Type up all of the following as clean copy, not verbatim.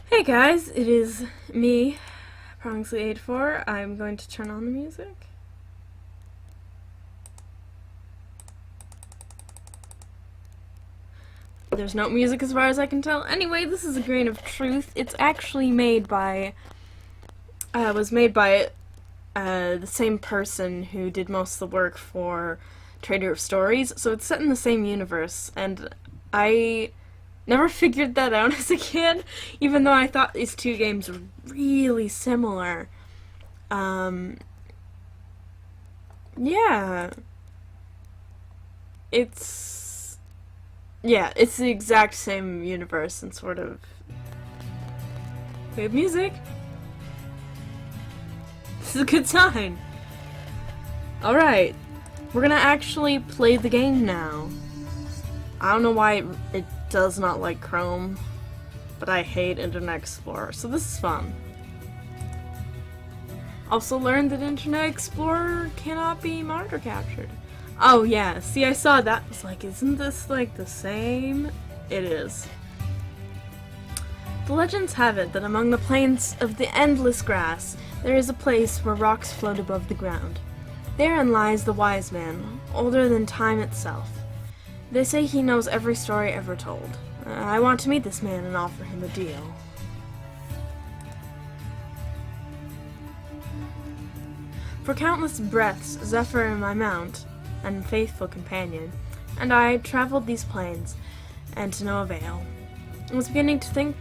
Hey guys, it is me, Prongsley 84. I'm going to turn on the music. There's no music as far as I can tell. Anyway, this is a grain of truth. It's actually was made by the same person who did most of the work for Trader of Stories, so it's set in the same universe, and I never figured that out as a kid, even though I thought these two games were really similar. Um, yeah, it's it's the exact same universe and sort of. We have music. This is a good sign. All right, we're gonna actually play the game now. I don't know why it does not like Chrome, but I hate Internet Explorer, so this is fun. Also learned that Internet Explorer cannot be monitor captured. Oh yeah, see, I saw that. I was like, isn't this like the same? It is. The legends have it that among the plains of the endless grass, there is a place where rocks float above the ground. Therein lies the wise man, older than time itself. They say he knows every story ever told. I want to meet this man and offer him a deal. For countless breaths, Zephyr, my mount, and faithful companion, and I traveled these plains, and to no avail. I was beginning to think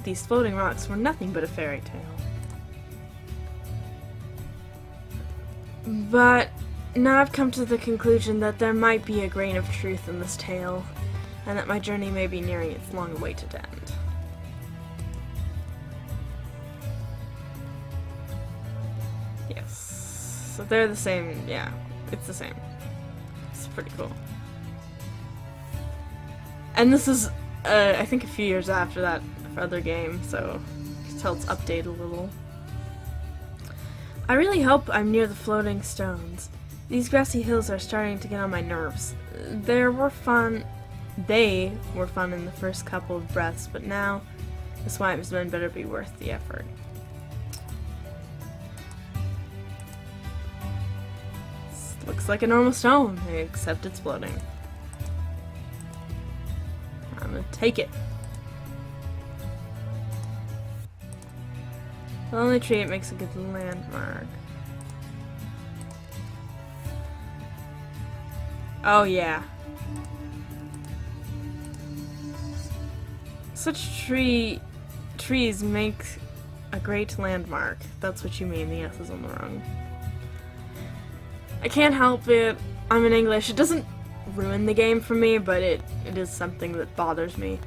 these floating rocks were nothing but a fairy tale. But now I've come to the conclusion that there might be a grain of truth in this tale, and that my journey may be nearing its long-awaited end. Yes. So they're the same, yeah, it's the same. It's pretty cool. And this is, I think a few years after that other game, so you can tell it's updated a little. I really hope I'm near the floating stones. These grassy hills are starting to get on my nerves. They were fun in the first couple of breaths, but now the swipe's better be worth the effort. This looks like a normal stone, except it's floating. I'm gonna take it. The only tree, it makes a good landmark. Oh yeah. Such trees make a great landmark. That's what you mean, the S is on the wrong. I can't help it. I'm in English. It doesn't ruin the game for me, but it is something that bothers me.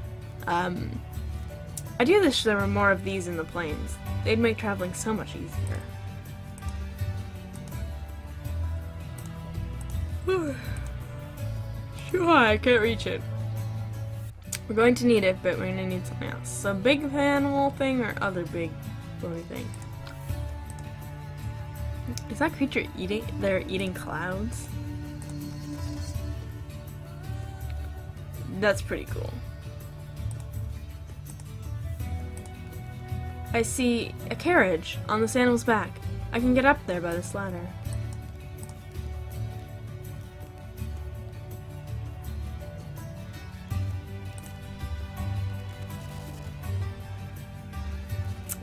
I do wish there were more of these in the plains. They'd make traveling so much easier. Too high, I can't reach it. We're going to need it, but we're gonna need something else. So big animal thing or other big floaty thing? Is that creature eating? They're eating clouds? That's pretty cool. I see a carriage on this animal's back. I can get up there by this ladder.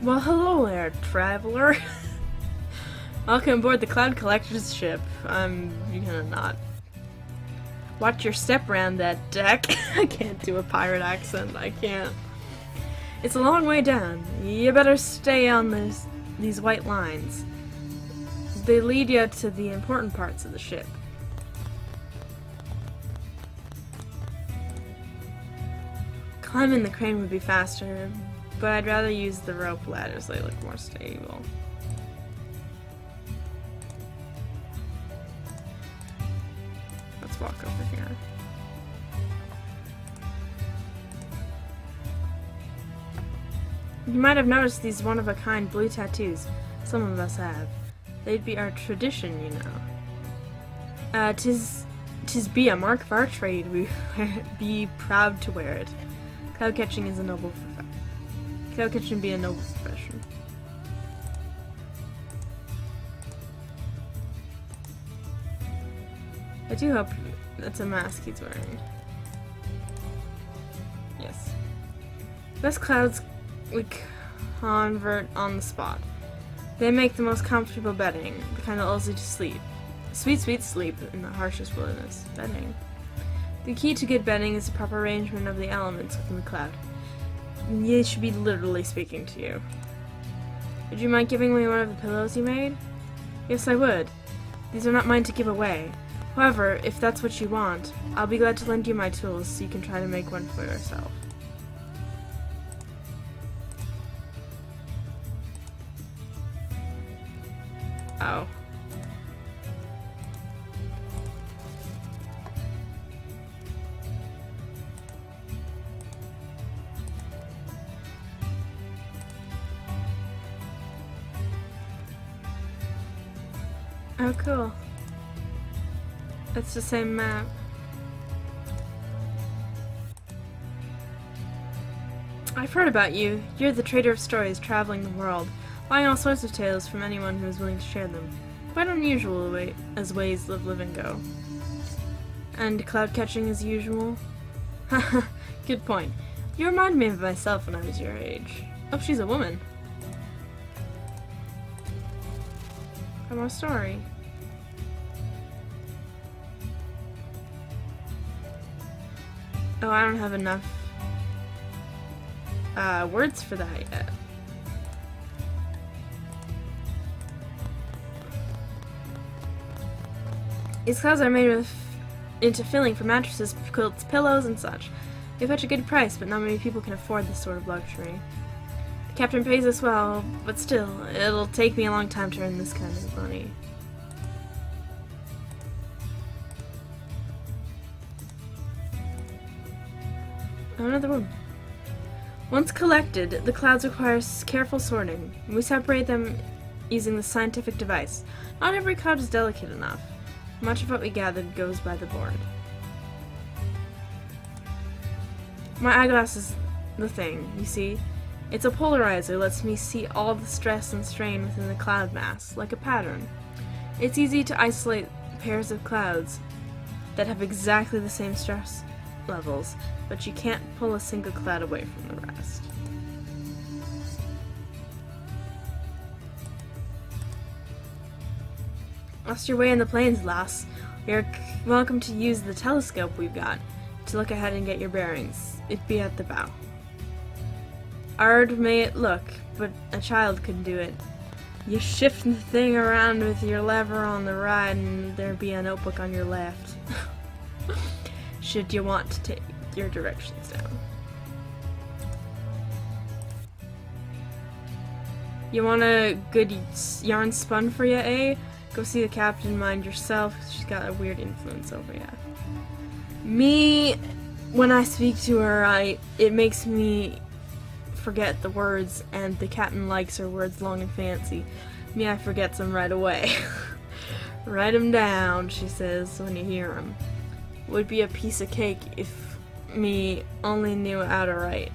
Well, hello there, traveler. Welcome aboard the Cloud Collector's ship. You're gonna not. Watch your step around that deck. I can't do a pirate accent. I can't. It's a long way down. You better stay on these white lines. They lead you to the important parts of the ship. Climbing the crane would be faster, but I'd rather use the rope ladders. They look more stable. Let's walk over here. You might have noticed these one-of-a-kind blue tattoos. Some of us have. They'd be our tradition, you know. 'Tis be a mark of our trade. We be proud to wear it. Cloud catching is a noble profession. Cloud catching be a noble profession. I do hope that's a mask he's wearing. Yes. Best clouds we convert on the spot. They make the most comfortable bedding, the kind that lulls you to sleep. Sweet, sweet sleep in the harshest wilderness. Bedding. The key to good bedding is the proper arrangement of the elements within the cloud. They should be literally speaking to you. Would you mind giving me one of the pillows you made? Yes, I would. These are not mine to give away. However, if that's what you want, I'll be glad to lend you my tools so you can try to make one for yourself. Oh. Oh, cool. It's the same map. I've heard about you. You're the trader of stories traveling the world, buying all sorts of tales from anyone who is willing to share them. Quite unusual as ways of living go. And cloud catching as usual? Haha, good point. You remind me of myself when I was your age. Oh, she's a woman. Got more story. Oh, I don't have enough words for that yet. These clouds are made into filling for mattresses, quilts, pillows, and such. They fetch a good price, but not many people can afford this sort of luxury. The captain pays us well, but still, it'll take me a long time to earn this kind of money. Oh, another one. Once collected, the clouds require careful sorting. We separate them using the scientific device. Not every cloud is delicate enough. Much of what we gathered goes by the board. My eyeglass is the thing, you see. It's a polarizer, lets me see all the stress and strain within the cloud mass, like a pattern. It's easy to isolate pairs of clouds that have exactly the same stress levels, but you can't pull a single cloud away from the rest. Lost your way in the plains, lass. You're welcome to use the telescope we've got to look ahead and get your bearings. It be at the bow. Hard may it look, but a child could do it. You shift the thing around with your lever on the right and there be a notebook on your left. Should you want to take your directions down. You want a good yarn spun for you, eh? Go see the captain, mind yourself. She's got a weird influence over you. Me, when I speak to her, it makes me forget the words, and the captain likes her words long and fancy. Me, I forget them right away. Write 'em down, she says, when you hear 'em. Would be a piece of cake if me only knew how to write.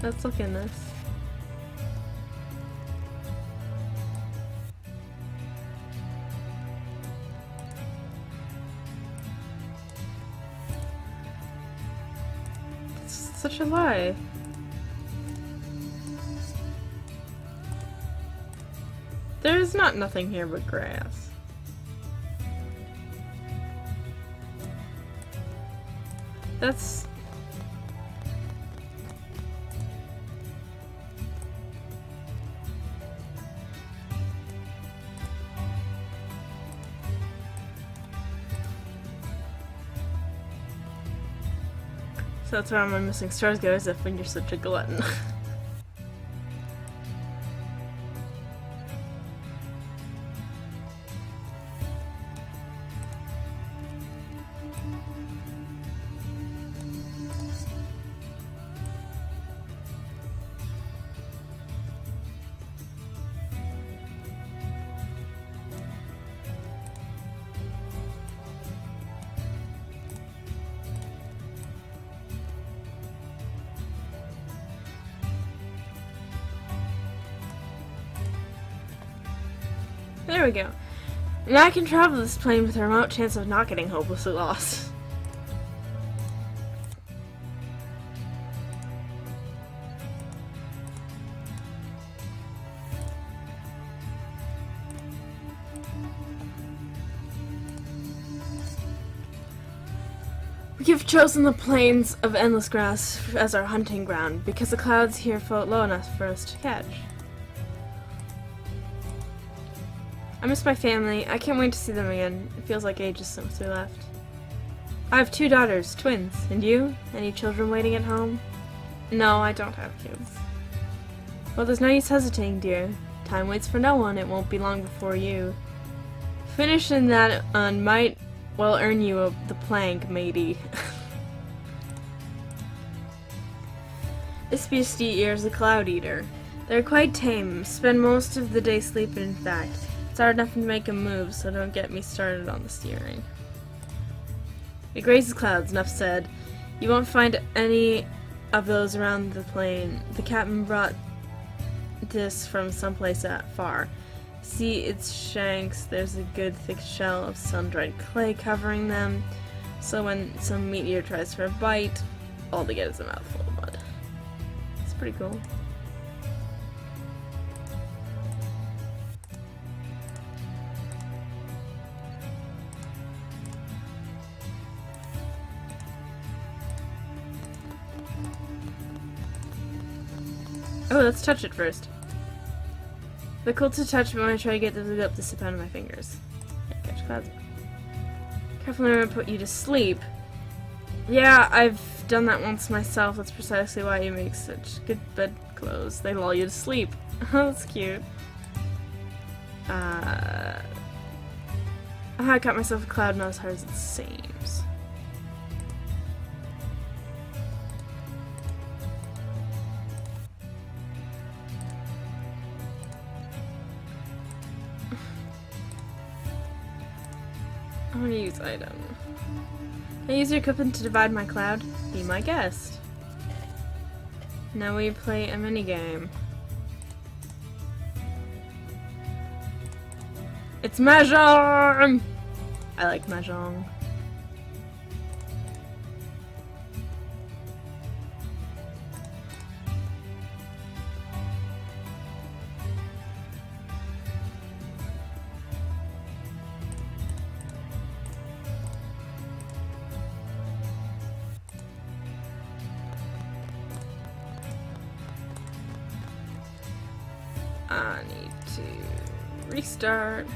Let's look in this. It's such a lie. There's nothing here but grass. That's... So that's where my missing stars go, as if when you're such a glutton. There we go. And I can travel this plane with a remote chance of not getting hopelessly lost. We have chosen the plains of endless grass as our hunting ground because the clouds here float low enough for us to catch. I miss my family. I can't wait to see them again. It feels like ages since we left. I have 2 daughters, twins. And you? Any children waiting at home? No, I don't have kids. Well, there's no use hesitating, dear. Time waits for no one. It won't be long before you. Finishing that might well earn you the plank, matey. This beastie here is a cloud eater. They're quite tame, spend most of the day sleeping in fact. It's hard enough to make them move, so don't get me started on the steering. It grazes clouds, enough said. You won't find any of those around the plane. The captain brought this from someplace far. See its shanks, there's a good thick shell of sun-dried clay covering them, so when some meteor tries for a bite, all they get is a mouthful of mud. It's pretty cool. Oh, let's touch it first. They're cool to touch, but when I try to get them up, they slip out of my fingers. Yeah, catch clouds. Careful never to put you to sleep. Yeah, I've done that once myself. That's precisely why you make such good bedclothes. They lull you to sleep. Oh, that's cute. I got myself a cloud not as hard as it seems. I'm gonna use item. Can I use your equipment to divide my cloud? Be my guest. Now we play a minigame. It's Mahjong! I like Mahjong. I need to restart.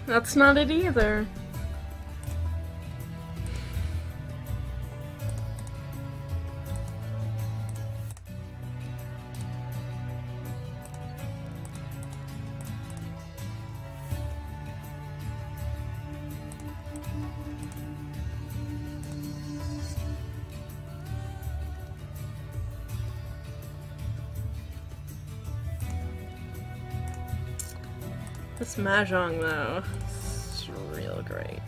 That's not it either. This Mahjong, though, is real great.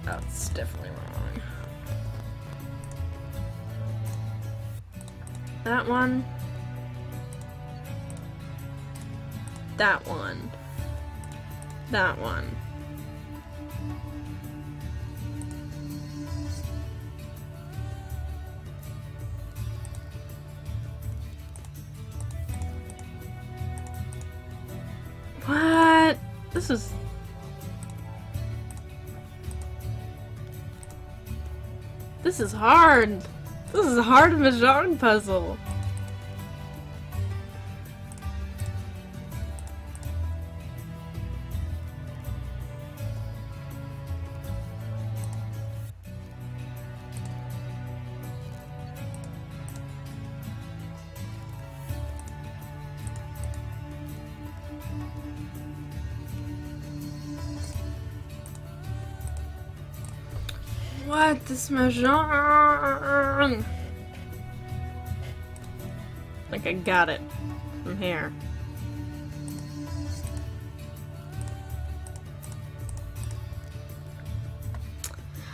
That's definitely wrong. That one. That one. That one. What? This is... This is hard. This is a hard Mahjong puzzle. What? This mahjong? Like I got it from here.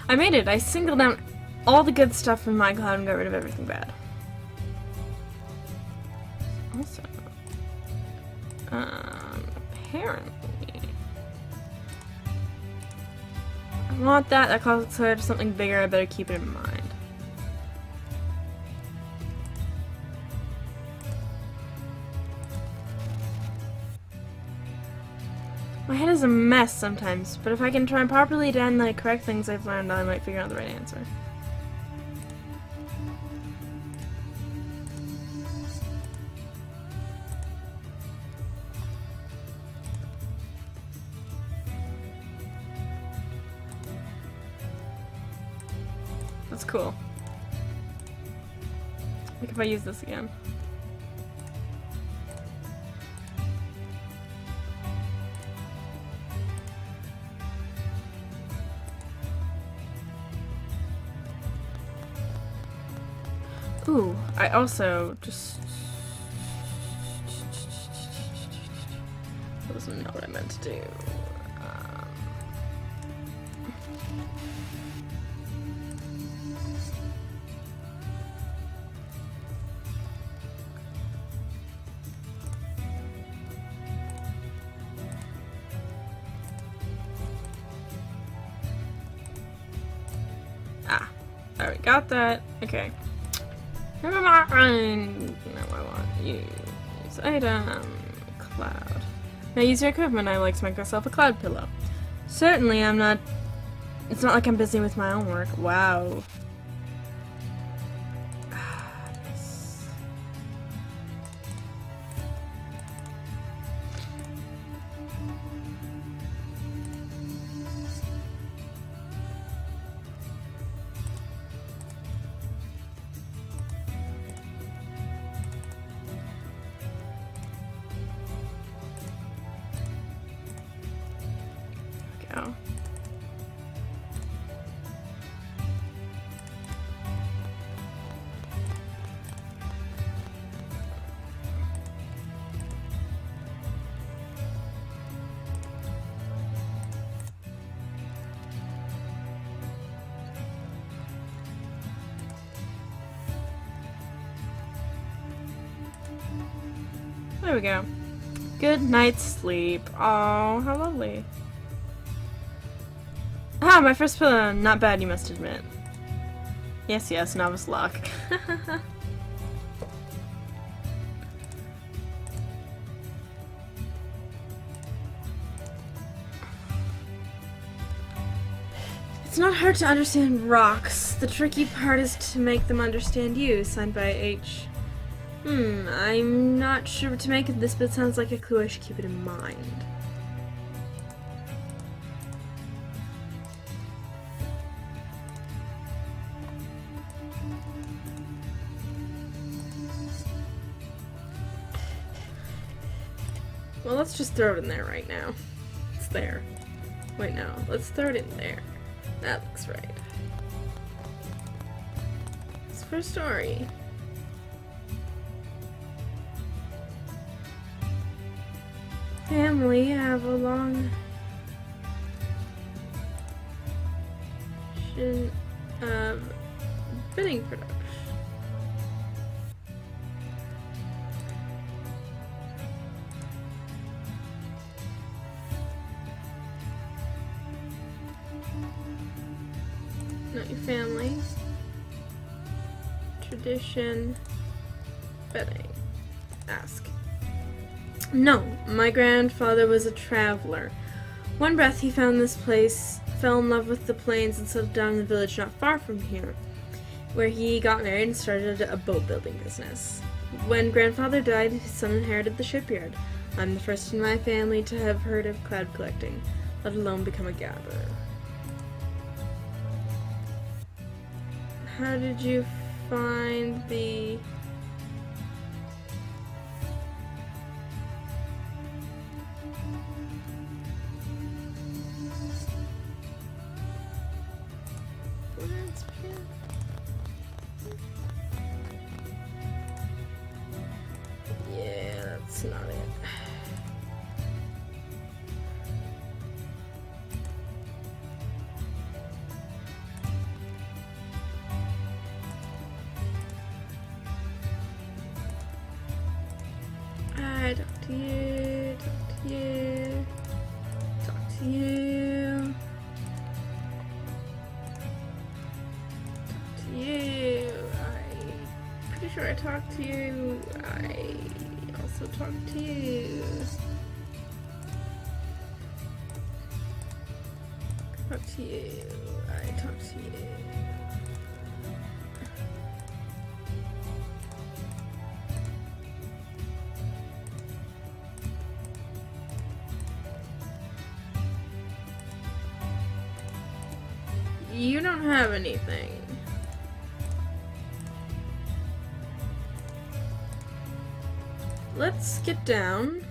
I made it. I singled out all the good stuff from my cloud and got rid of everything bad. Also, apparently, I want that. That calls for something bigger. I better keep it in mind. My head is a mess sometimes, but if I can try properly to end the correct things I've learned, I might figure out the right answer. That's cool. Like if I use this again. Ooh, I also just... That wasn't what I meant to do. Alright, got that. Okay. Never mind. Now I want you. Use item. Cloud. Now use your equipment. I like to make myself a cloud pillow. Certainly I'm not... It's not like I'm busy with my own work. Wow. Nice. Go. There we go. Good night's sleep. Oh, how lovely. Ah, my first pillow. Not bad, you must admit. Yes, yes, novice luck. It's not hard to understand rocks. The tricky part is to make them understand you. Signed by H. I'm not sure what to make of this, but it sounds like a clue. I should keep it in mind. Well, let's just throw it in there right now. It's there. Wait, no. Let's throw it in there. That looks right. It's for a story. Family have a long of bidding production. Not your family. Tradition. Betting. Ask. No, my grandfather was a traveler. One breath he found this place, fell in love with the plains, and settled down in the village not far from here, where he got married and started a boat building business. When grandfather died, his son inherited the shipyard. I'm the first in my family to have heard of cloud collecting, let alone become a gatherer. How did you find the... here? Yeah, that's not it. I talk to you, talk to you, talk to you, talk to you. I'm pretty sure I talked to you. I also talked to you. Talk to you. I talk to you. You don't have anything. Let's get down.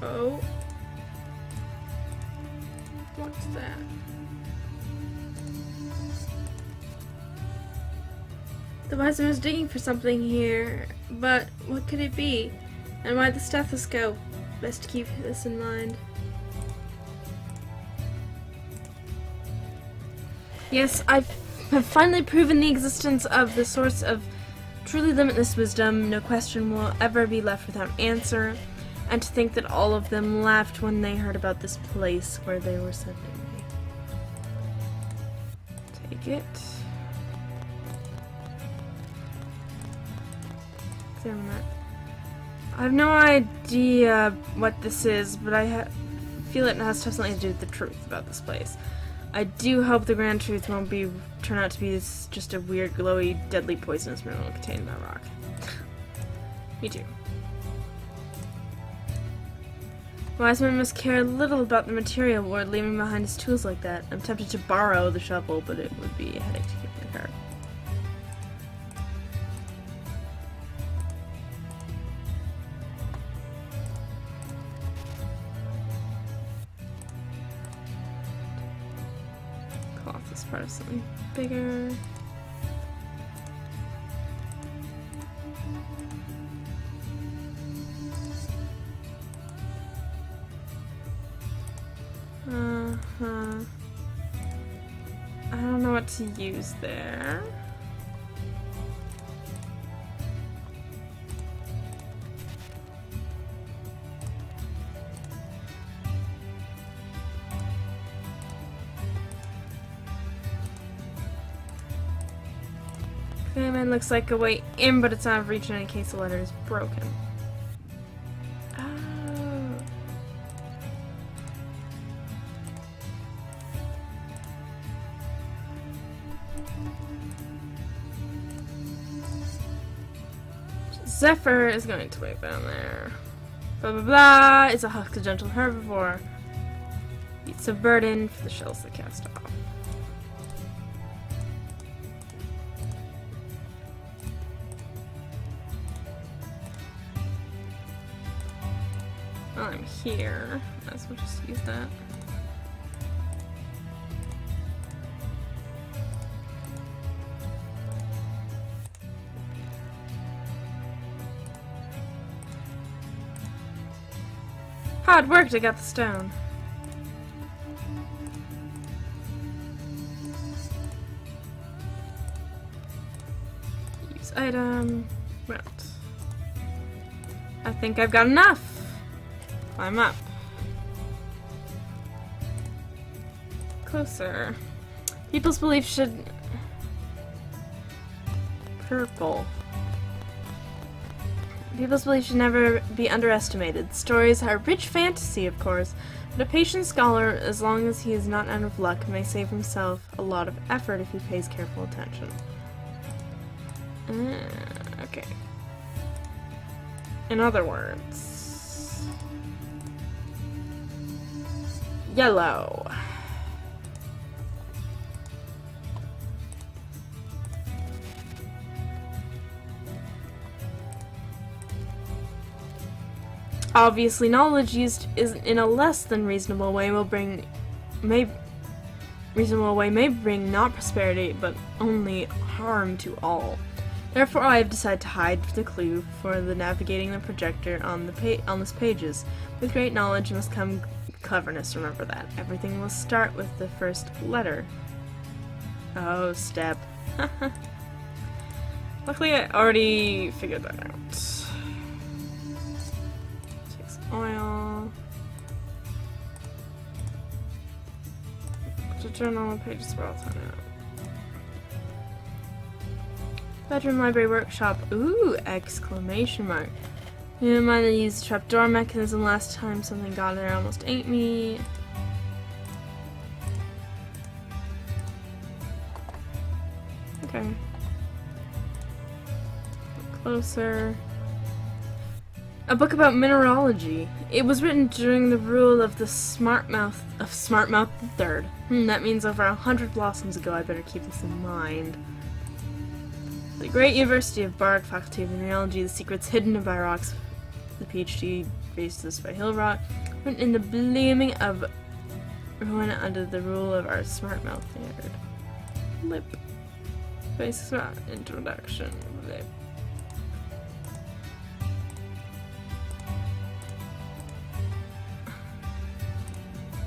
Oh. What's that? The wise man was digging for something here, but what could it be? And why the stethoscope? Best to keep this in mind. Yes, I have finally proven the existence of the source of truly limitless wisdom. No question will ever be left without answer. And to think that all of them laughed when they heard about this place where they were sending me. Take it. Examine that. I have no idea what this is, but I feel it has something to do with the truth about this place. I do hope the grand truth won't turn out to be just a weird, glowy, deadly, poisonous mineral contained in that rock. Me too. Wise man must care little about the material world, leaving behind his tools like that. I'm tempted to borrow the shovel, but it would be a headache to keep in the car. Cloth is part of something bigger. I don't know what to use there. Famine looks like a way in, but it's out of reach in case the letter is broken. Zephyr is going to wait down there. Blah blah blah. It's a husk, a gentle herbivore. Eats a burden for the shells that cast off. While I'm here, might as well just use that. Oh, it worked! I got the stone. Use item. Right. I think I've got enough. Climb up. Closer. People's beliefs should purple. People's belief should never be underestimated. Stories are rich fantasy, of course, but a patient scholar, as long as he is not out of luck, may save himself a lot of effort if he pays careful attention. Okay. In other words... Yellow. Obviously, knowledge used in a less than reasonable way may bring not prosperity, but only harm to all. Therefore, I have decided to hide the clue for the navigating the projector on this pages. With great knowledge must come cleverness. Remember that. Everything will start with the first letter. Oh, step. Luckily, I already figured that out. Oil. To journal pages for all time out. Bedroom, library, workshop. Ooh! Exclamation mark. You might have used the trapdoor mechanism last time. Something got there. Almost ate me. Okay. Closer. A book about mineralogy. It was written during the rule of the Smartmouth III. That means over 100 blossoms ago. I better keep this in mind. The Great University of Bark, Faculty of Mineralogy, the secrets hidden by rocks, the PhD basis by hill rock, written in the blooming of ruin under the rule of our Smartmouth III. Lip. Basis introduction. Lip.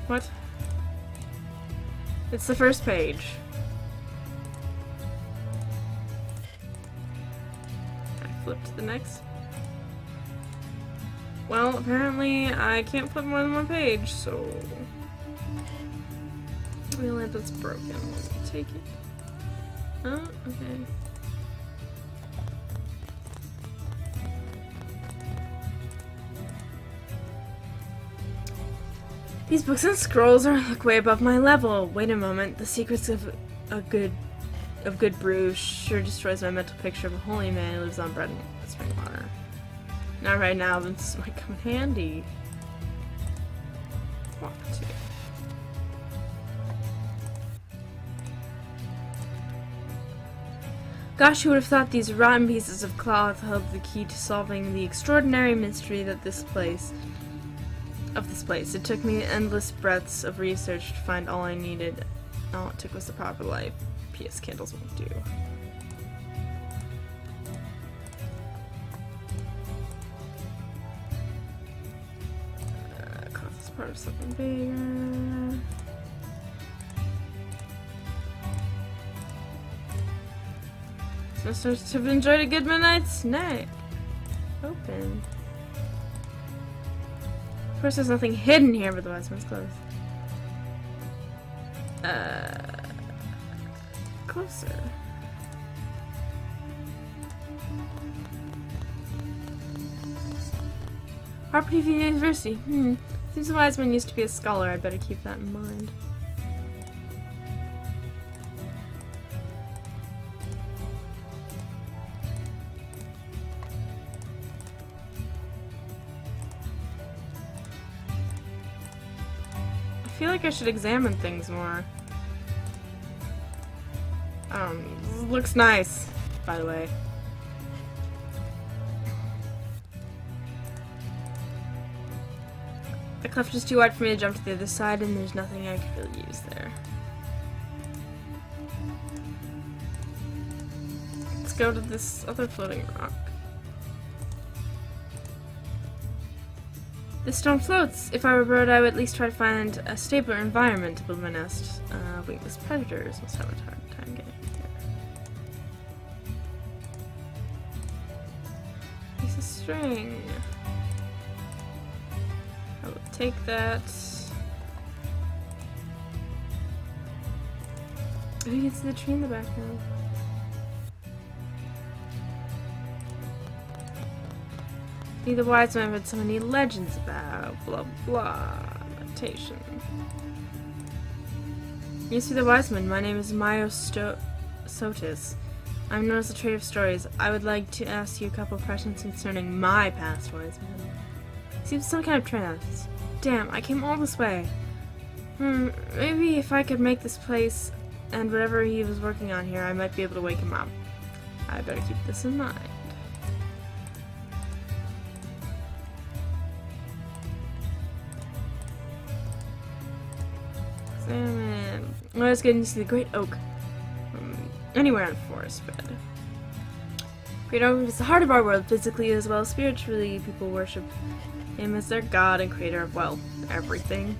What? It's the first page. I flip to the next. Well, apparently I can't flip more than one page, so... Wheel lamp that's broken. Let me take it. Oh, okay. These books and scrolls are like way above my level. Wait a moment. The secrets of good brew sure destroys my mental picture of a holy man who lives on bread and spring water. Not right now, but this might come in handy. Walk to. Gosh, who would have thought these rotten pieces of cloth held the key to solving the extraordinary mystery that this place. It took me endless breaths of research to find all I needed. All it took was the proper light. P.S. Candles won't do. Cloth is part of something bigger. Listeners have enjoyed a good midnight snack. Open. Of course, there's nothing hidden here, but the wise man's closed. Closer. Property of the University. Seems the wise man used to be a scholar. I'd better keep that in mind. I feel like I should examine things more. This looks nice, by the way. The cliff is too wide for me to jump to the other side, and there's nothing I could really use there. Let's go to this other floating rock. This stone floats. If I were a bird, I would at least try to find a stabler environment to build my nest. Weightless predators must have a hard time getting here. Piece of string. I will take that. Oh, you can see the tree in the background. Neither wise man had so many legends about. Blah blah. Notation. You see the wise man. My name is Sotis. I'm known as the Trader of Stories. I would like to ask you a couple of questions concerning my past wise man. Seems some kind of trance. Damn, I came all this way. Maybe if I could make this place and whatever he was working on here, I might be able to wake him up. I better keep this in mind. Examine. Well, it's good to see the great oak. Anywhere on a forest bed. Great oak is the heart of our world, physically as well as spiritually. People worship him as their god and creator of, well, everything.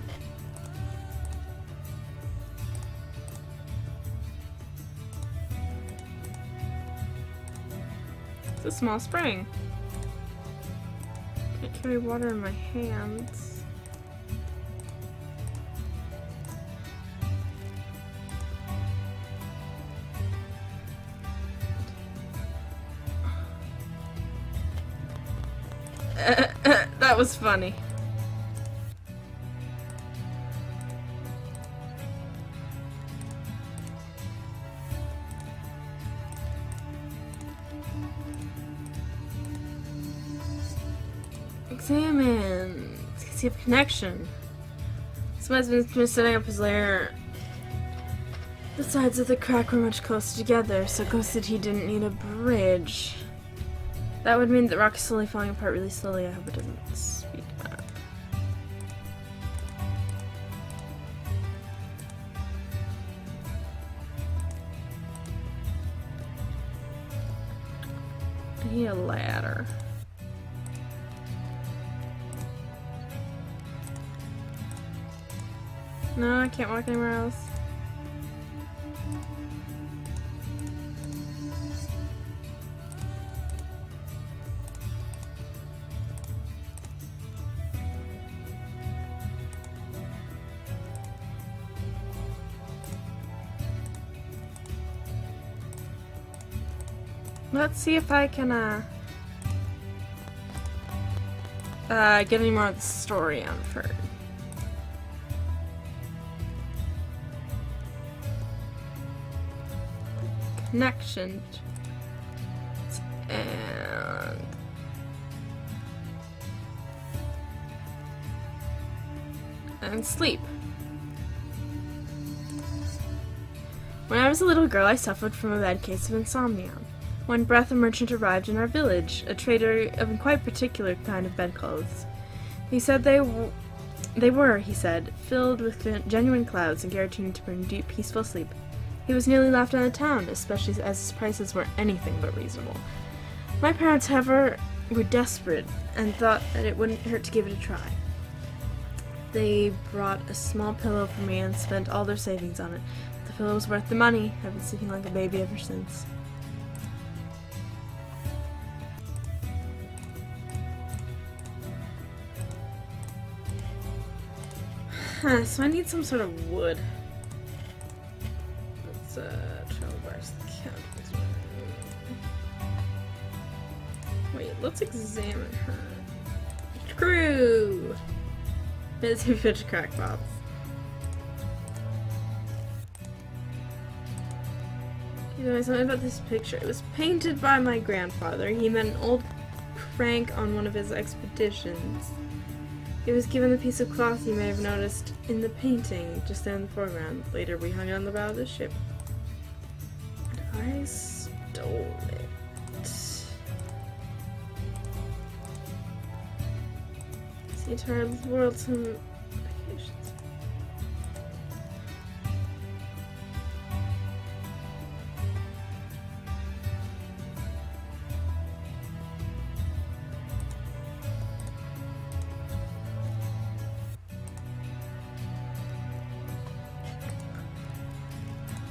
It's a small spring. Can't carry water in my hands. That was funny. Examine. See a connection. This must have been setting up his lair. The sides of the crack were much closer together, so close that he didn't need a bridge. That would mean that rock is slowly falling apart really slowly. I hope it doesn't speed up. I need a ladder. No, I can't walk anywhere else. Let's see if I can, get any more of the story unheard. Connection. And sleep. When I was a little girl, I suffered from a bad case of insomnia. One breath, a merchant arrived in our village, a trader of a quite particular kind of bedclothes. He said they were, he said, filled with genuine clouds and guaranteeing to bring deep, peaceful sleep. He was nearly laughed out of town, especially as his prices were anything but reasonable. My parents, however, were desperate and thought that it wouldn't hurt to give it a try. They brought a small pillow for me and spent all their savings on it. The pillow was worth the money. I've been sleeping like a baby ever since. So I need some sort of wood. Let's travel bars the count. Wait, let's examine her. Screw! Busy fish crackpots. You know something about this picture. It was painted by my grandfather. He met an old crank on one of his expeditions. It was given the piece of cloth you may have noticed in the painting just there in the foreground. Later we hung it on the bow of the ship. And I stole it. The entire world some vacations.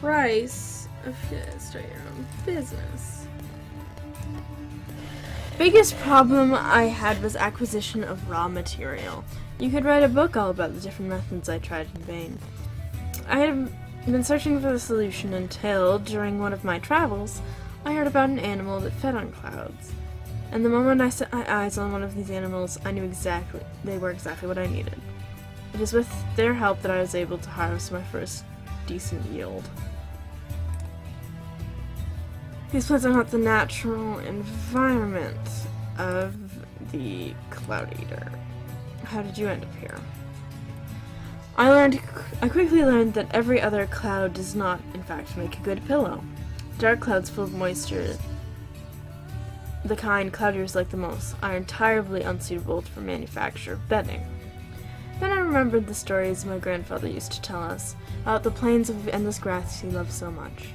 Price of start your own business. Biggest problem I had was acquisition of raw material. You could write a book all about the different methods I tried in vain. I had been searching for the solution until, during one of my travels, I heard about an animal that fed on clouds. And the moment I set my eyes on one of these animals, I knew they were exactly what I needed. It is with their help that I was able to harvest my first decent yield. These plants are not the natural environment of the Cloud Eater. How did you end up here? I quickly learned that every other cloud does not, in fact, make a good pillow. Dark clouds full of moisture, the kind cloud eaters like the most, are entirely unsuitable for manufacture of bedding. Then I remembered the stories my grandfather used to tell us about the plains of endless grass he loved so much.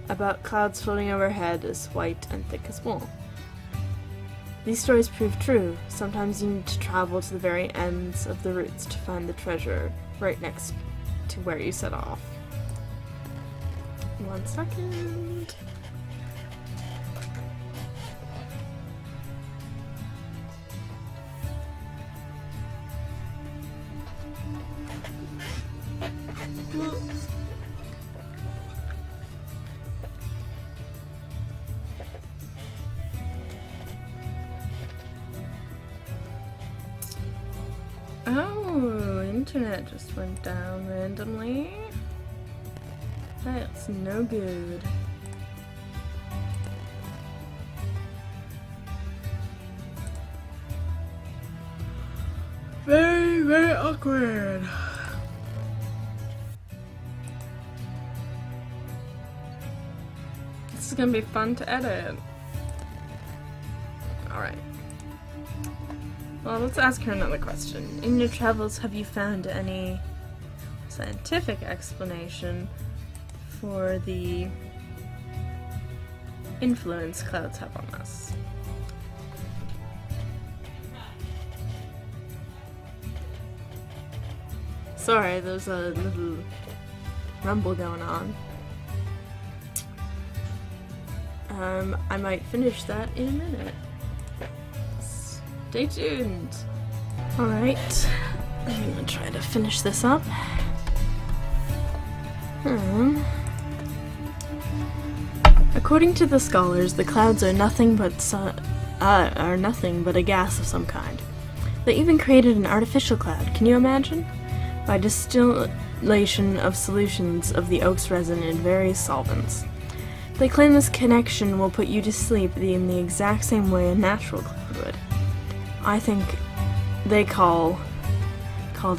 About clouds floating overhead as white and thick as wool. These stories prove true. Sometimes you need to travel to the very ends of the roots to find the treasure right next to where you set off. 1 second. Oh, internet just went down randomly. That's no good. Very, very awkward. This is gonna be fun to edit. Alright. Well, let's ask her another question. In your travels, have you found any scientific explanation for the influence clouds have on us? Sorry, there's a little rumble going on. I might finish that in a minute. Stay tuned. Alright, I'm gonna try to finish this up. According to the scholars, the clouds are nothing but a gas of some kind. They even created an artificial cloud. Can you imagine? By distillation of solutions of the oak's resin in various solvents. They claim this connection will put you to sleep in the exact same way a natural cloud would. I think they called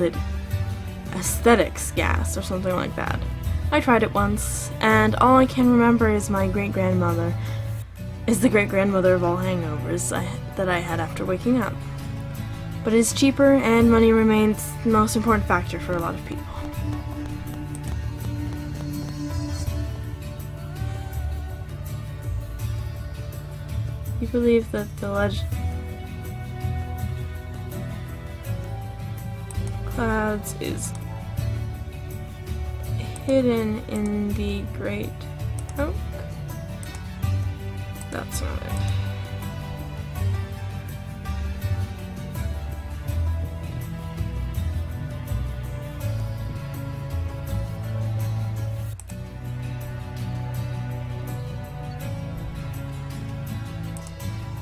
it aesthetics gas or something like that. I tried it once, and all I can remember is the great-grandmother of all hangovers that I had after waking up. But it is cheaper, and money remains the most important factor for a lot of people. You believe that the clouds is hidden in the great oak? That's not it.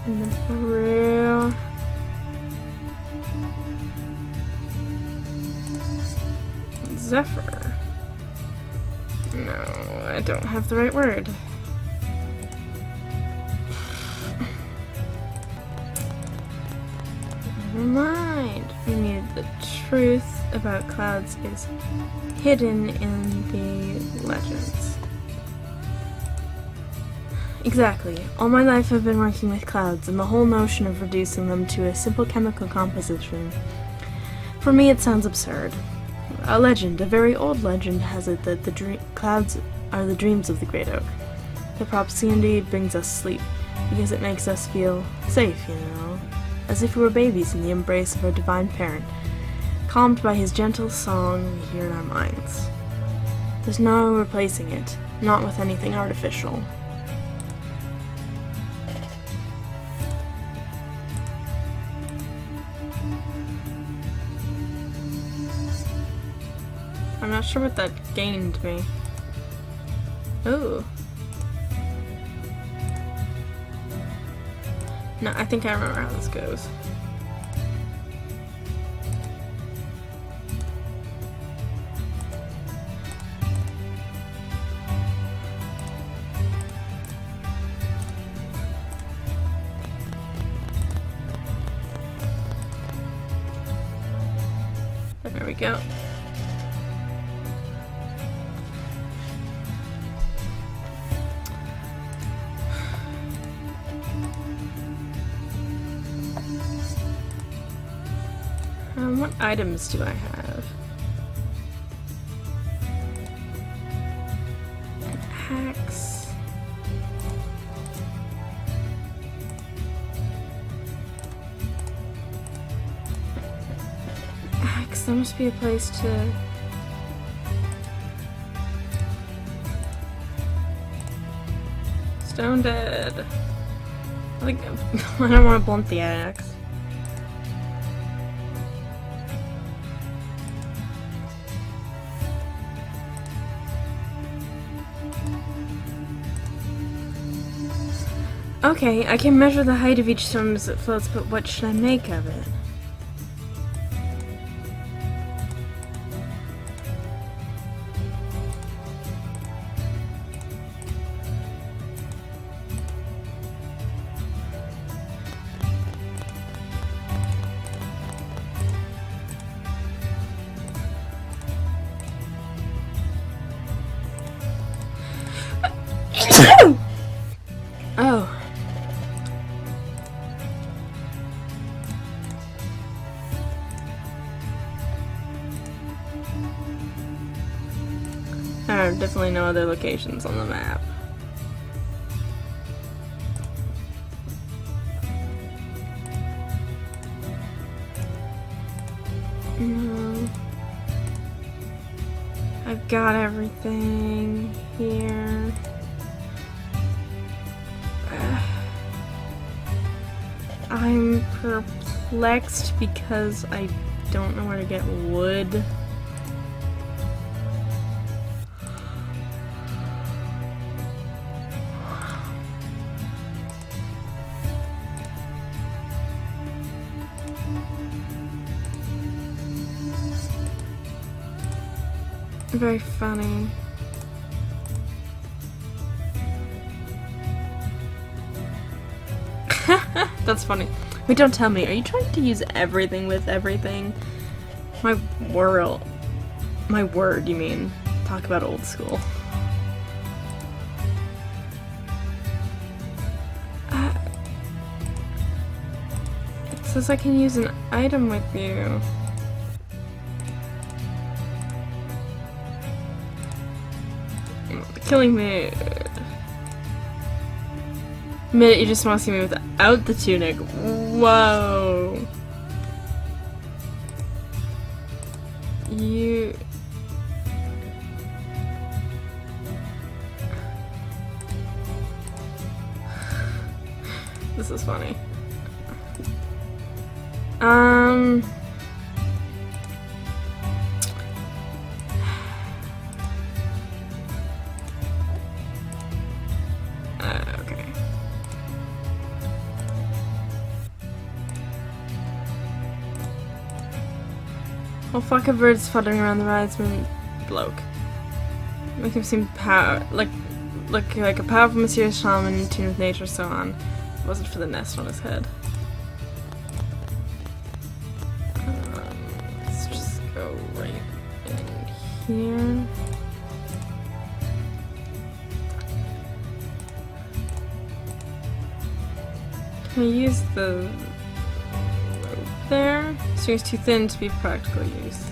And then for real. Zephyr. No, I don't have the right word. Never mind. We need the truth about clouds is hidden in the legends. Exactly. All my life I've been working with clouds, and the whole notion of reducing them to a simple chemical composition. For me, it sounds absurd. A legend, a very old legend, has it that the clouds are the dreams of the great oak. The proximity brings us sleep, because it makes us feel safe, as if we were babies in the embrace of our divine parent, calmed by his gentle song we hear in our minds. There's no replacing it, not with anything artificial. I'm not sure what that gained me. Ooh. No, I think I remember how this goes. There we go. What items do I have? An axe. Axe, there must be a place to... Stone dead. I think I don't want to blunt the axe. Okay, I can measure the height of each stone as it floats, but what should I make of it? Oh. There are definitely no other locations on the map. No. I've got everything here. I'm perplexed because I don't know where to get wood. Very funny. That's funny. Wait, don't tell me. Are you trying to use everything with everything? My word, you mean. Talk about old school. It says I can use an item with you. Killing me. Minute, you just want to see me without the tunic. Whoa. You... This is funny. Okay. Oh fuck, a bird's fluttering around the rideman bloke. Make him seem like a powerful, mysterious shaman in tune with nature, so on. If it wasn't for the nest on his head. Let's just go right in here. Can I use the rope there? String's too thin to be practical use.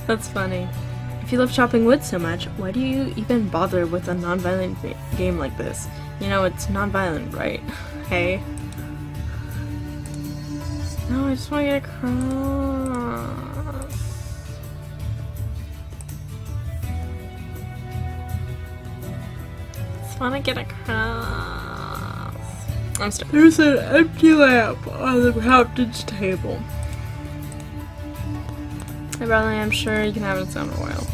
That's funny. If you love chopping wood so much, why do you even bother with a non-violent game like this? You know, it's non-violent, right? Hey? No, I just want to get across. I want to get across. I'm stuck. There's an empty lamp on the captain's table. Hey, Bradley, I'm sure you can have it its own oil.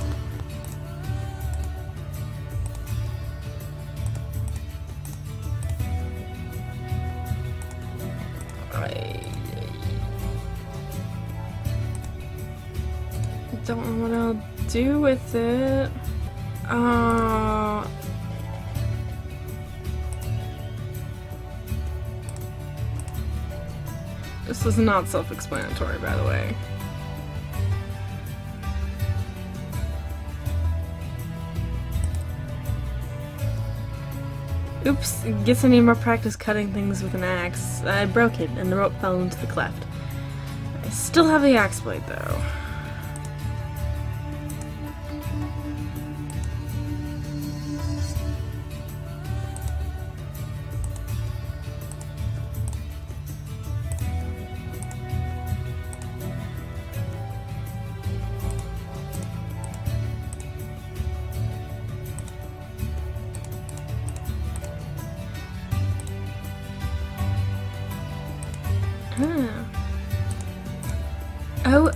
don't know what I'll do with it. This is not self-explanatory, by the way. Oops, guess I need more practice cutting things with an axe. I broke it, and the rope fell into the cleft. I still have the axe blade, though.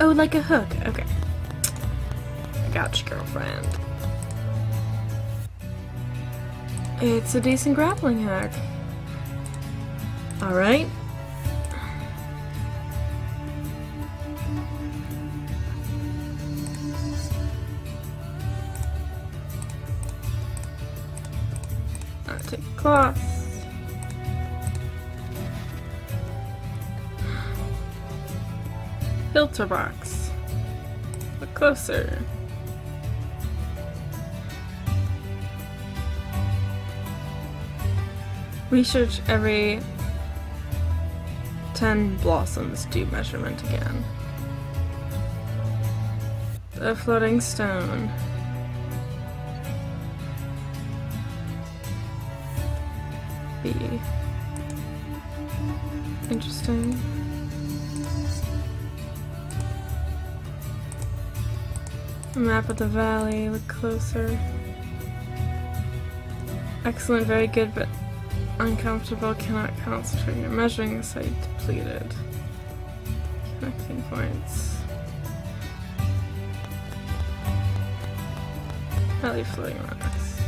Oh, like a hook. Okay. I got you, girlfriend. It's a decent grappling hook. Alright. I'll take cloth. Filter box. Look closer. Research every 10 blossoms. Do measurement again. The floating stone. B. Interesting. Map of the valley, look closer. Excellent, very good, but uncomfortable, cannot concentrate. Your measuring site depleted. Connecting points. Valley floating rocks.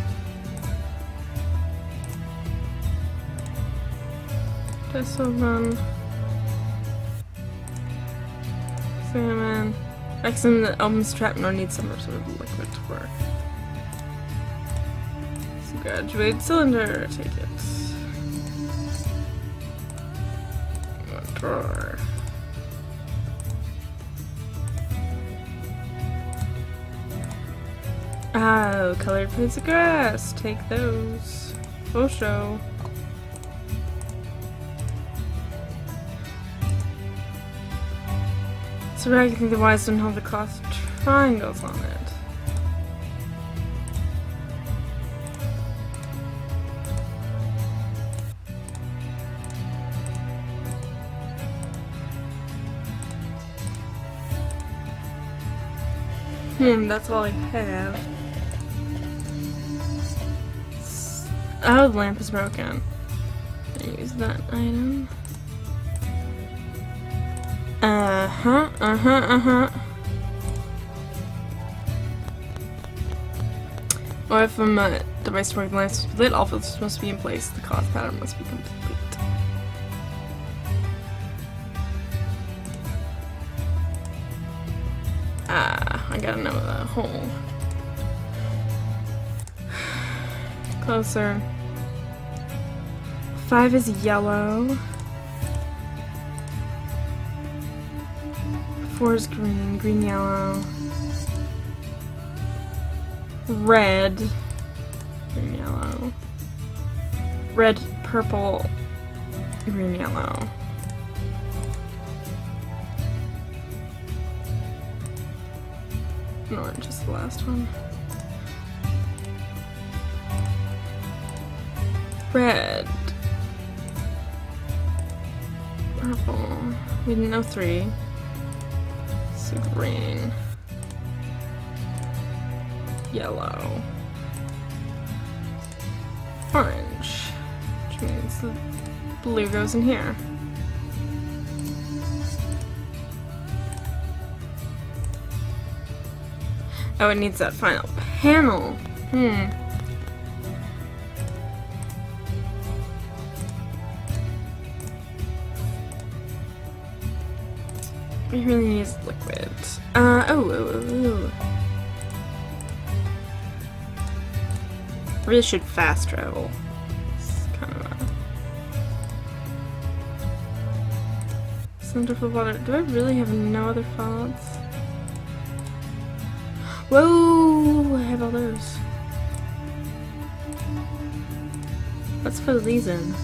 Disselman. Salmon. Excellent, the album's trap nor needs some sort of liquid to work. So graduate cylinder, take it. One drawer. Oh, colored blades of grass, take those. Full show. So I think the wise don't have the cloth triangles on it. That's all I have. Oh, the lamp is broken. I use that item. Or if a device to work, the lamp must be lit, all filters must be in place, the cloth pattern must be complete. I gotta know the hole. Closer. 5 is yellow. 4 is green, green, yellow. Red. Green, yellow. Red, purple, green, yellow. And orange is the last one. Red. Purple. We didn't know 3. So green. Yellow. Orange. Which means the blue goes in here. Oh, it needs that final panel. It really needs liquid. Really should fast travel. It's kind of a... Center for water. Do I really have no other faults? Whoa! I have all those. Let's fill these in.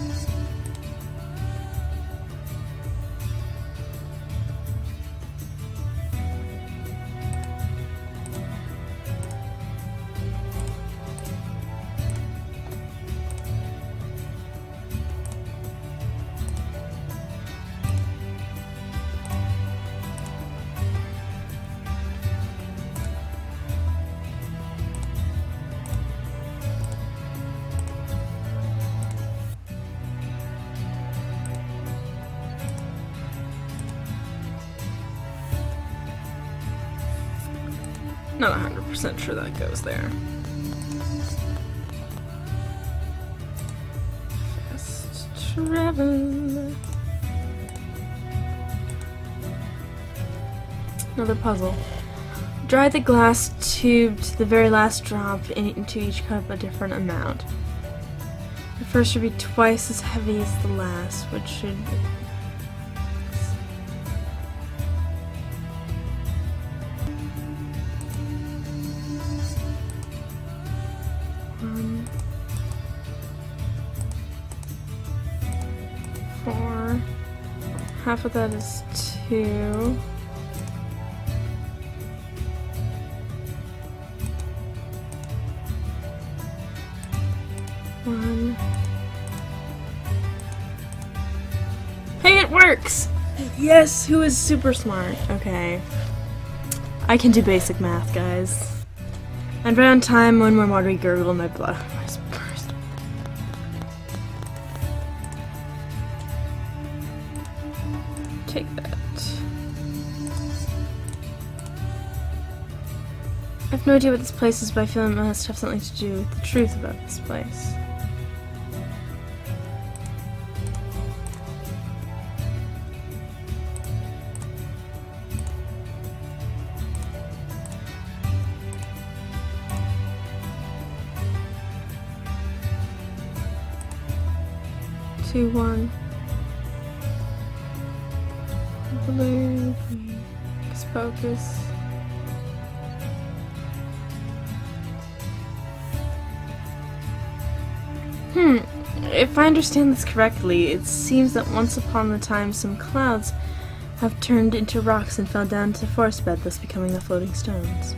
Not 100% sure that goes there. Fast travel. Another puzzle. Dry the glass tube to the very last drop into each cup a different amount. The first should be twice as heavy as the last, which should... Four. Half of that is 2. One. Hey, it works! Yes, who is super smart? Okay. I can do basic math, guys. And right on time, one more watery gurgle in my blood. Burst. Take that. I have no idea what this place is, but I feel it must have something to do with the truth about this place. Two, one. Blue. Focus. If I understand this correctly, it seems that once upon a time some clouds have turned into rocks and fell down to the forest bed, thus becoming the floating stones.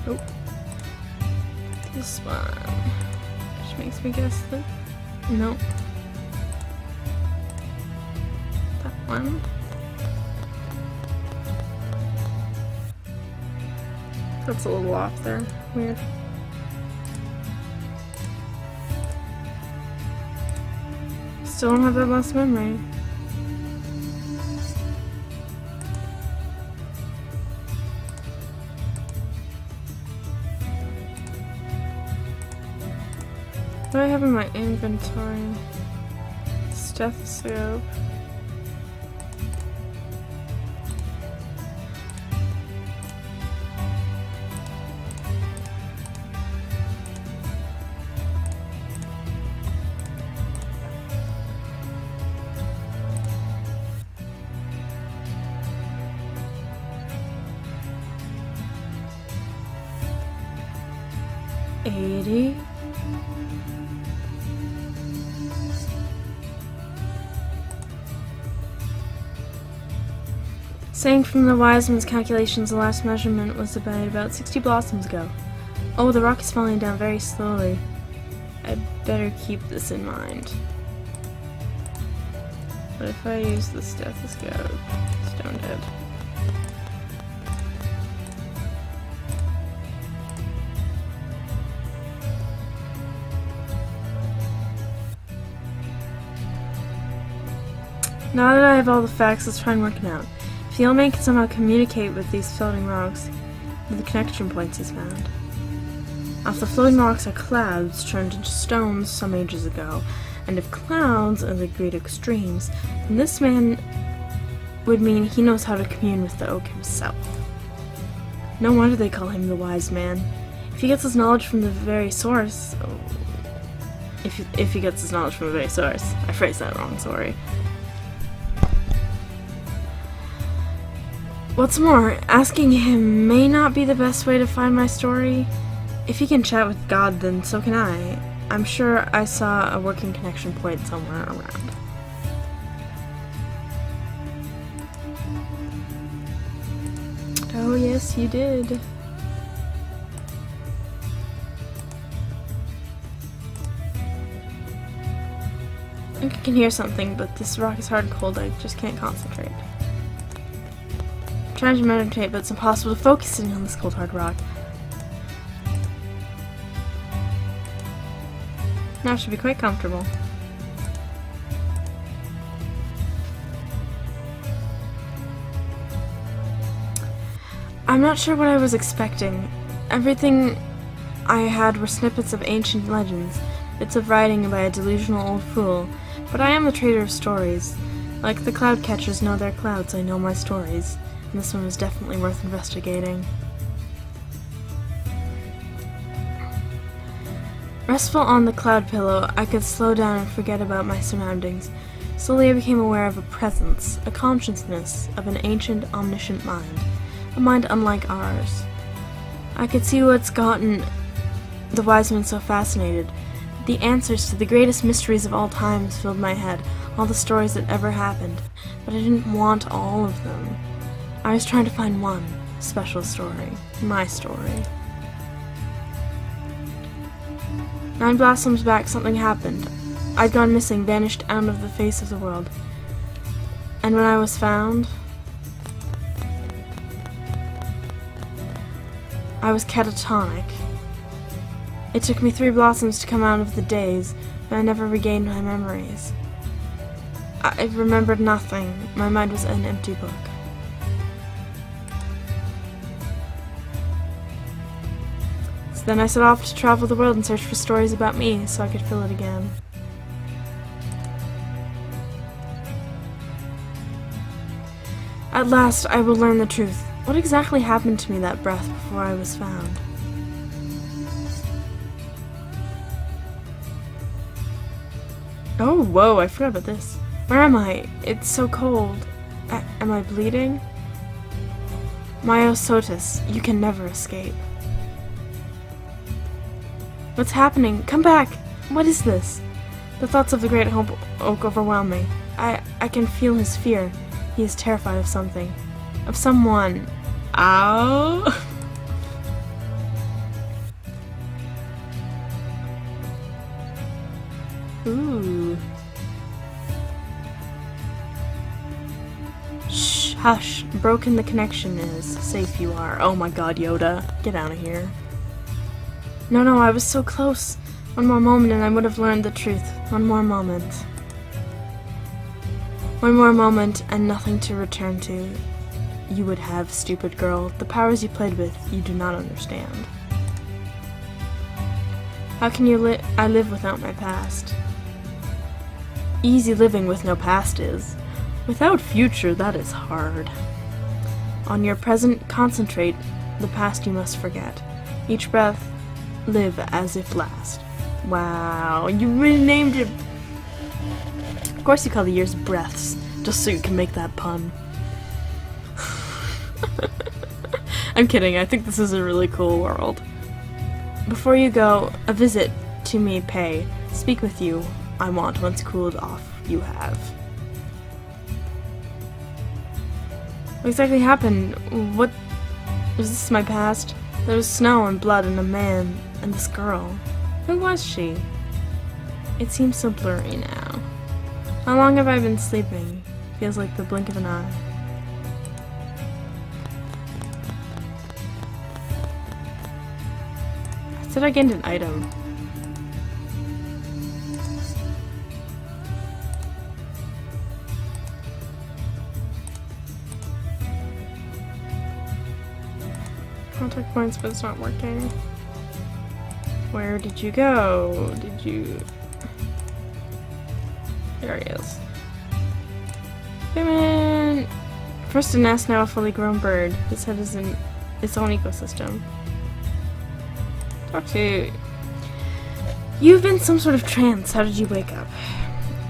Oh. This one. Which makes me guess that... No. That one. That's a little off there. Weird. Still don't have that last memory. What do I have in my inventory? Stethoscope. $80. Saying from the wise man's calculations, the last measurement was about 60 blossoms ago. Oh, the rock is falling down very slowly. I'd better keep this in mind. What if I use the stethoscope? Stone dead. Now that I have all the facts, let's try and work it out. If the old man can somehow communicate with these floating rocks, the connection points he's found. If the floating rocks are clouds turned into stones some ages ago, and if clouds are the great extremes, then this man would mean he knows how to commune with the oak himself. No wonder they call him the wise man. If he gets his knowledge from the very source... If he gets his knowledge from the very source. I phrased that wrong, sorry. What's more, asking him may not be the best way to find my story. If he can chat with God, then so can I. I'm sure I saw a working connection point somewhere around. Oh yes, you did. I think I can hear something, but this rock is hard and cold. I just can't concentrate. I'm trying to meditate, but it's impossible to focus sitting on this cold, hard rock. Now I should be quite comfortable. I'm not sure what I was expecting. Everything I had were snippets of ancient legends, bits of writing by a delusional old fool, but I am a trader of stories. Like the cloud catchers know their clouds, I know my stories, and this one was definitely worth investigating. Restful on the cloud pillow, I could slow down and forget about my surroundings. Slowly I became aware of a presence, a consciousness of an ancient, omniscient mind. A mind unlike ours. I could see what's gotten the wise men so fascinated. The answers to the greatest mysteries of all times filled my head, all the stories that ever happened, but I didn't want all of them. I was trying to find one special story, my story. 9 blossoms back, something happened. I'd gone missing, vanished out of the face of the world. And when I was found, I was catatonic. It took me 3 blossoms to come out of the daze, but I never regained my memories. I remembered nothing. My mind was an empty book. So then I set off to travel the world and search for stories about me so I could fill it again. At last, I will learn the truth. What exactly happened to me that breath before I was found? Oh, whoa, I forgot about this. Where am I? It's so cold. Am I bleeding? Myosotis, you can never escape. What's happening? Come back! What is this? The thoughts of the great oak overwhelm me. I can feel his fear. He is terrified of something. Of someone. Ow! Ooh. Shh, hush. Broken the connection is. Safe you are. Oh my god, Yoda. Get out of here. No, I was so close. One more moment and I would have learned the truth. One more moment. One more moment and nothing to return to. You would have, stupid girl. The powers you played with, you do not understand. How can I live without my past? Easy living with no past is. Without future, that is hard. On your present, concentrate. The past you must forget. Each breath, live as if last. Wow, you renamed it. Of course you call the years breaths, just so you can make that pun. I'm kidding, I think this is a really cool world. Before you go, a visit to me pay. Speak with you, I want once cooled off you have. What exactly happened? What was this my past? There was snow and blood and a man and this girl. Who was she? It seems so blurry now. How long have I been sleeping? Feels like the blink of an eye. I said I gained an item. Contact points, but it's not working. Where did you go? Did you... There he is. Payment! First a nest, now a fully grown bird. His head is in its own ecosystem. Talk to... You've been in some sort of trance. How did you wake up?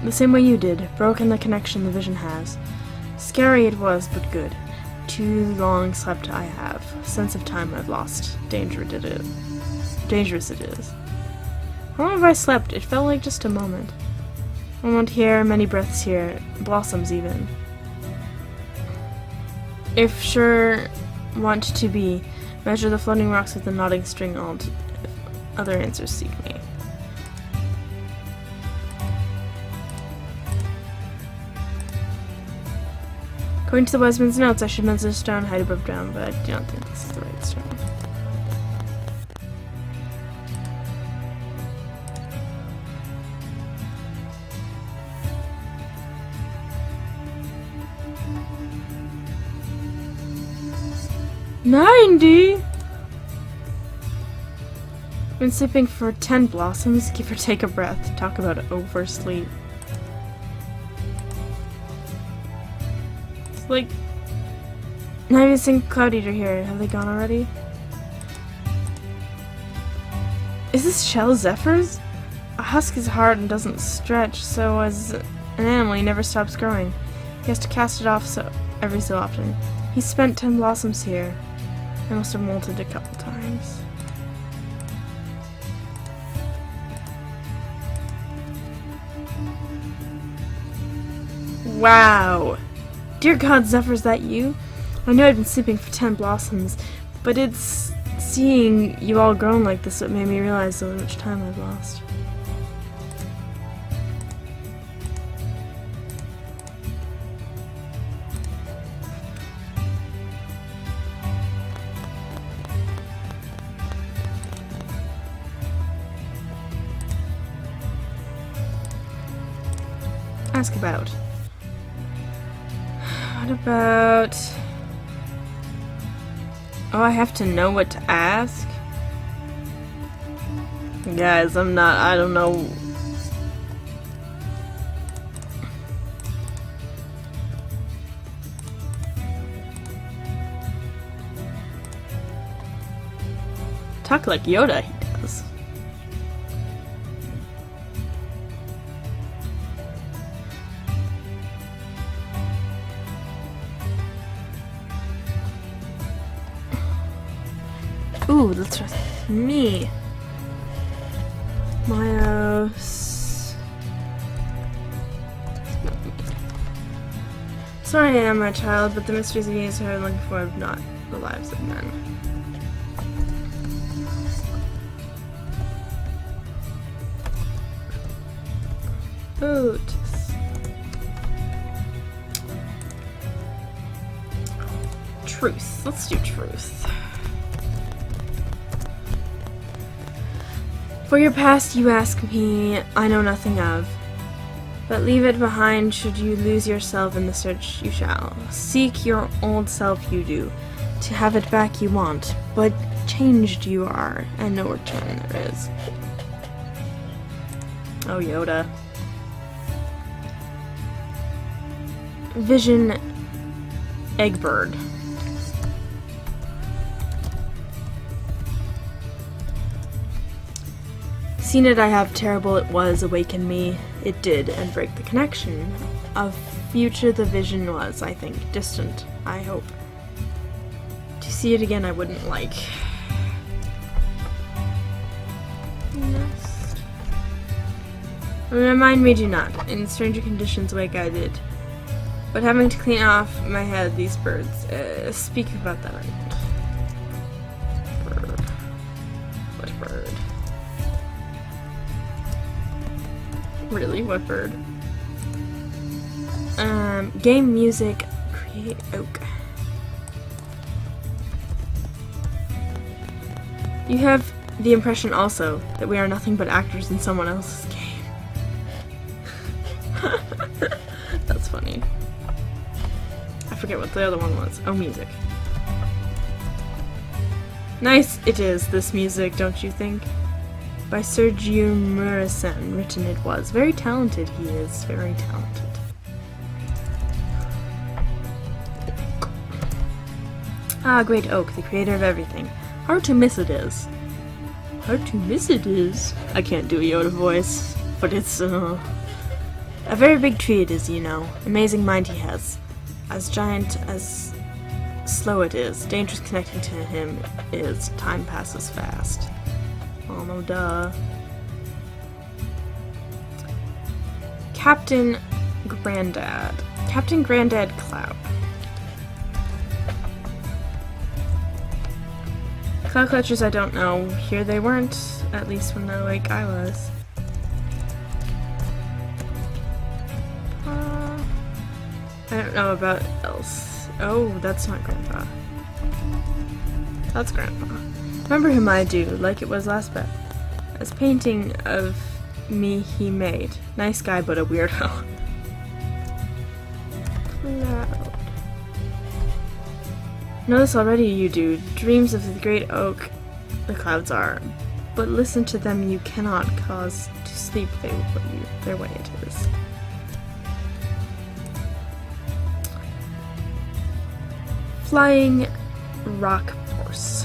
The same way you did. Broken the connection the vision has. Scary it was, but good. Too long slept I have. Sense of time I've lost. Dangerous it is. How long have I slept? It felt like just a moment. A moment here, many breaths here. Blossoms even. If sure want to be, measure the floating rocks with the nodding string. All other answers seek me. According to the Westman's notes, I should measure the stone height above ground, but I do not think this is the right stone. $90! Been sleeping for 10 blossoms. Give or take a breath. Talk about oversleep. It's like... Not even a single cloud eater here. Have they gone already? Is this shell Zephyr's? A husk is hard and doesn't stretch, so as an animal he never stops growing. He has to cast it off every so often. He spent 10 blossoms here. I must have molted a couple times. Wow! Dear God, Zephyr, is that you? I know I'd been sleeping for 10 blossoms, but it's seeing you all grown like this that made me realize how much time I've lost. Ask about. What about... Oh, I have to know what to ask? Guys, I don't know. Talk like Yoda, he does. Ooh, that's just me. Myos. Sorry I am, my child, but the mysteries of Venus are looking for are not the lives of men. Otis. Truth. Let's do truth. For your past you ask me, I know nothing of. But leave it behind should you lose yourself in the search you shall. Seek your old self you do. To have it back you want, but changed you are, and no return there is. Oh, Yoda. Vision Eggbird. Seen it I have, terrible it was, awaken me. It did, and break the connection. Of future the vision was, I think, distant, I hope. To see it again I wouldn't like. Nest. Remind me do not. In stranger conditions wake I did. But having to clean off my head these birds. Speak about that I won't. Bird. What bird? Really? What bird? Game music. Create oak. You have the impression also that we are nothing but actors in someone else's game. That's funny. I forget what the other one was. Oh, music. Nice it is, this music, don't you think? By Sergio Murison, written it was. Very talented he is, very talented. Ah, great oak, the creator of everything. Hard to miss it is. Hard to miss it is. I can't do a Yoda voice, but it's, a very big tree it is, you know. Amazing mind he has. As giant as slow it is. Dangerous connecting to him is. Time passes fast. Oh no, duh. Captain Grandad. Captain Grandad Cloud. Cloud Clutchers I don't know. Here they weren't, at least when the lake I was. I don't know about else. Oh, that's not Grandpa. That's Grandpa. Remember him I do, like it was last bet. As painting of me he made. Nice guy, but a weirdo. Cloud. Know this already, you do. Dreams of the great oak the clouds are. But listen to them you cannot cause to sleep, they will put you their way it is. Flying rock force.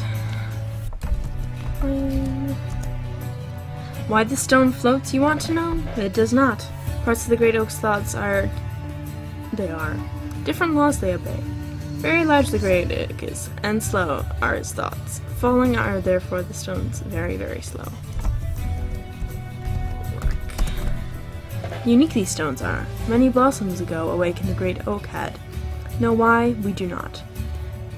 Why the stone floats, you want to know? It does not. Parts of the great oak's thoughts are... They are. Different laws they obey. Very large the great oak is, and slow are its thoughts. Falling are therefore the stones very, very slow. Unique these stones are. Many blossoms ago awakened the great oak had. Know why? We do not.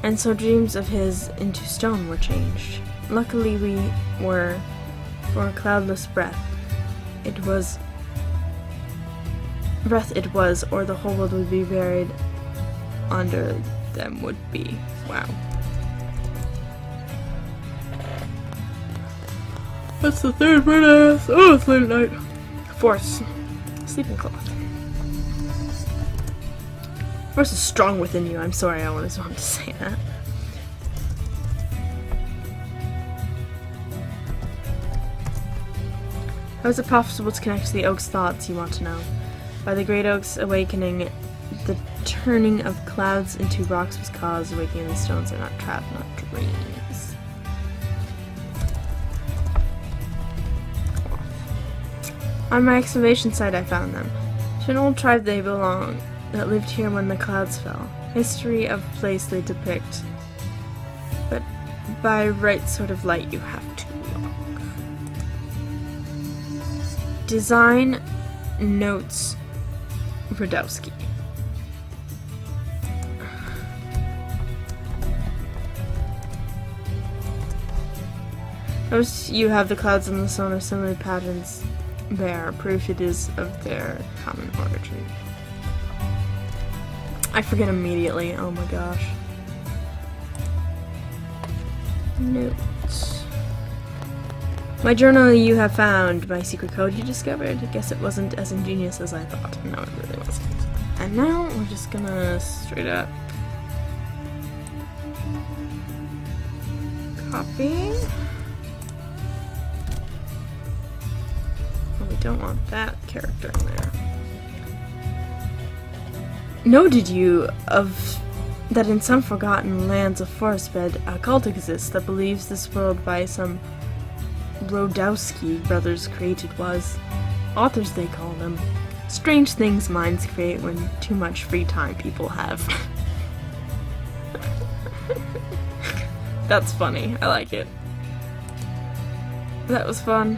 And so dreams of his into stone were changed. Luckily we were for a cloudless breath. It was, or the whole world would be buried under them would be. Wow. That's the third word I asked. Oh, it's late at night. Force. Sleeping cloth. Force is strong within you. I'm sorry, I always wanted to say that. How is it possible to connect to the oak's thoughts, you want to know? By the great oak's awakening, the turning of clouds into rocks was caused, awakening the stones are not trapped, not dreams. On my excavation site I found them. To an old tribe they belong, that lived here when the clouds fell. History of place they depict, but by right sort of light you have to look. Design notes Radowski. Notice you have the clouds and the sun are similar patterns bear, proof it is of their common origin. I forget immediately, oh my gosh. Notes. My journal you have found, my secret code you discovered. I guess it wasn't as ingenious as I thought. No, it really wasn't. And now we're just gonna straight up copy. Well, we don't want that character in there. Know did you of that in some forgotten lands of forest bed a cult exists that believes this world by some Rodowski brothers created was. Authors they call them. Strange things minds create when too much free time people have. That's funny. I like it. That was fun.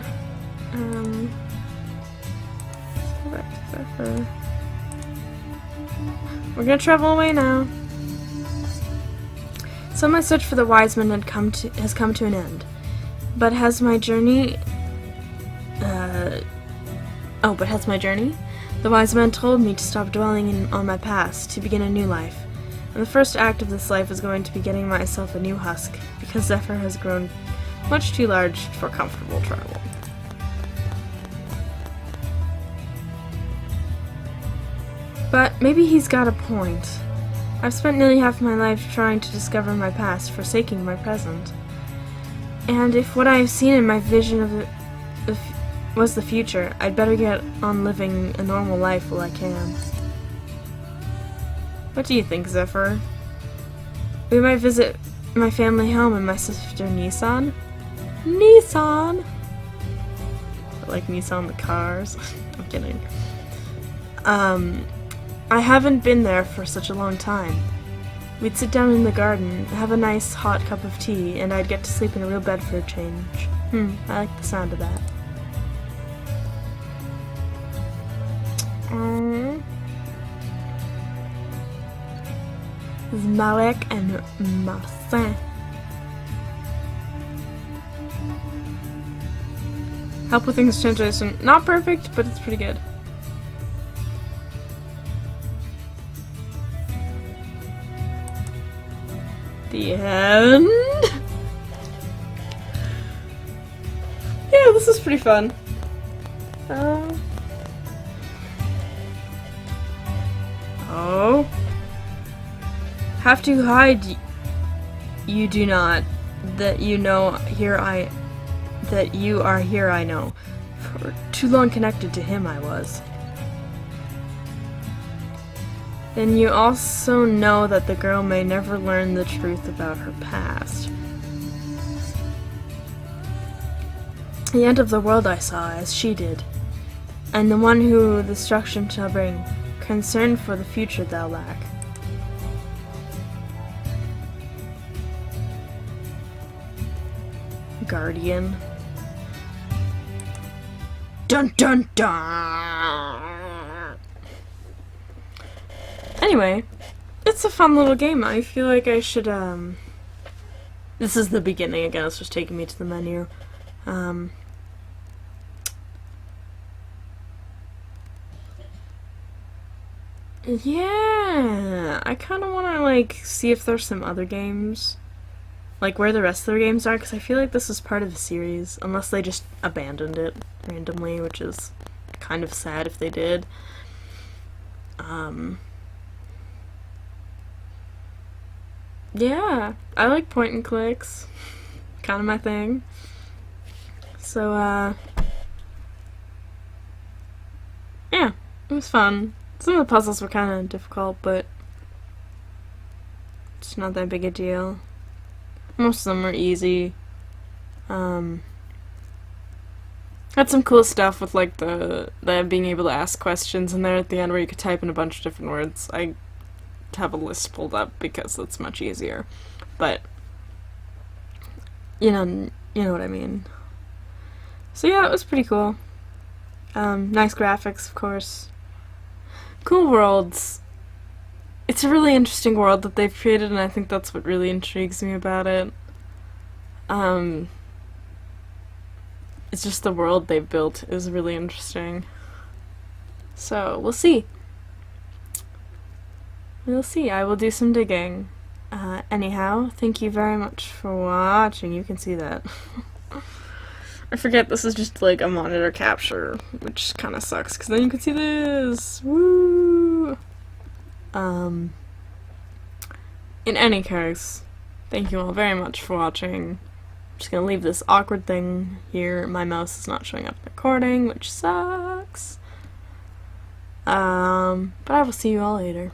We're gonna travel away now. So my search for the wise men has come to an end. But has my journey... The wise men told me to stop dwelling on my past, to begin a new life. And the first act of this life is going to be getting myself a new husk, because Zephyr has grown much too large for comfortable travel. But maybe he's got a point. I've spent nearly half my life trying to discover my past, forsaking my present. And if what I have seen in my vision of was the future. I'd better get on living a normal life while I can. What do you think, Zephyr? We might visit my family home and my sister Nissan. Nissan! Like Nissan the cars. I'm kidding. I haven't been there for such a long time. We'd sit down in the garden, have a nice hot cup of tea, and I'd get to sleep in a real bed for a change. I like the sound of that. Malek and Martin. Help with English translation. Not perfect, but it's pretty good. The end. Yeah, this is pretty fun. Oh. Have to hide. You do not. That you know that you are here, I know. For too long connected to him I was. Then you also know that the girl may never learn the truth about her past. The end of the world I saw, as she did, and the one who destruction shall bring, concern for the future thou lack. Guardian. Dun dun dun! Anyway, it's a fun little game. I feel like I should, This is the beginning again, it's just taking me to the menu. Yeah, I kind of want to, like, see if there's some other games. Like, where the rest of the games are, because I feel like this is part of the series, unless they just abandoned it randomly, which is kind of sad if they did. Yeah, I like point and clicks. Kind of my thing. So, yeah, it was fun. Some of the puzzles were kind of difficult, but it's not that big a deal. Most of them were easy. Had some cool stuff with, like, the being able to ask questions in there at the end where you could type in a bunch of different words. I have a list pulled up because that's much easier. But, you know what I mean. So yeah, it was pretty cool. Nice graphics, of course. Cool worlds. It's a really interesting world that they've created, and I think that's what really intrigues me about it. It's just the world they've built is really interesting. So, we'll see. We'll see. I will do some digging. Anyhow, thank you very much for watching. You can see that. I forget this is just like a monitor capture, which kind of sucks, because then you can see this! Woo! In any case, thank you all very much for watching. I'm just gonna leave this awkward thing here. My mouse is not showing up in the recording, which sucks. But I will see you all later.